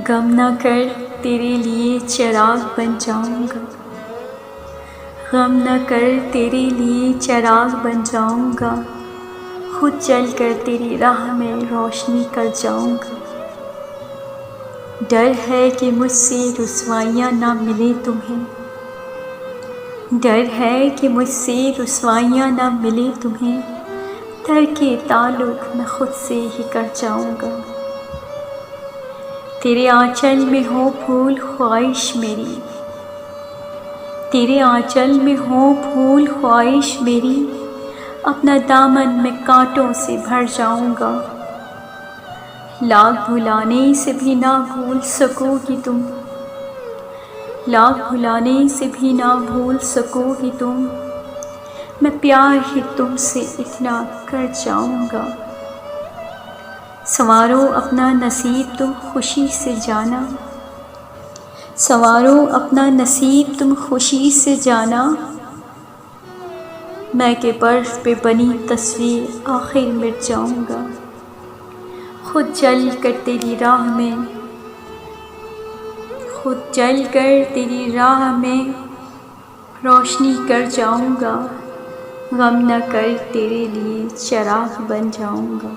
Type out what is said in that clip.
غم نہ کر تیرے لیے چراغ بن جاؤں گا، غم نہ کر تیرے لیے چراغ بن جاؤں گا، خود چل کر تیری راہ میں روشنی کر جاؤں گا۔ ڈر ہے کہ مجھ سے رسوائیاں نہ ملے تمہیں، ڈر ہے کہ مجھ سے رسوائیاں نہ ملے تمہیں، ترک تعلق میں خود سے ہی کر جاؤں گا۔ تیرے آنچل میں ہو پھول خواہش میری، تیرے آنچل میں ہو پھول خواہش میری، اپنا دامن میں کانٹوں سے بھر جاؤں گا۔ لاکھ بھلانے سے بھی نہ بھول سکو گی تم، لاکھ بھلانے سے بھی نہ بھول سکو گی تم، میں پیار ہی تم سے اتنا کر جاؤں گا۔ سنوارو اپنا نصیب تم خوشی سے جانا، سنوارو اپنا نصیب تم خوشی سے جانا، میں کہ برف پہ بنی تصویر آخر مٹ جاؤں گا۔ خود چل کر تیری راہ میں، خود چل کر تیری راہ میں روشنی کر جاؤں گا، غم نہ کر تیرے لیے چراغ بن جاؤں گا۔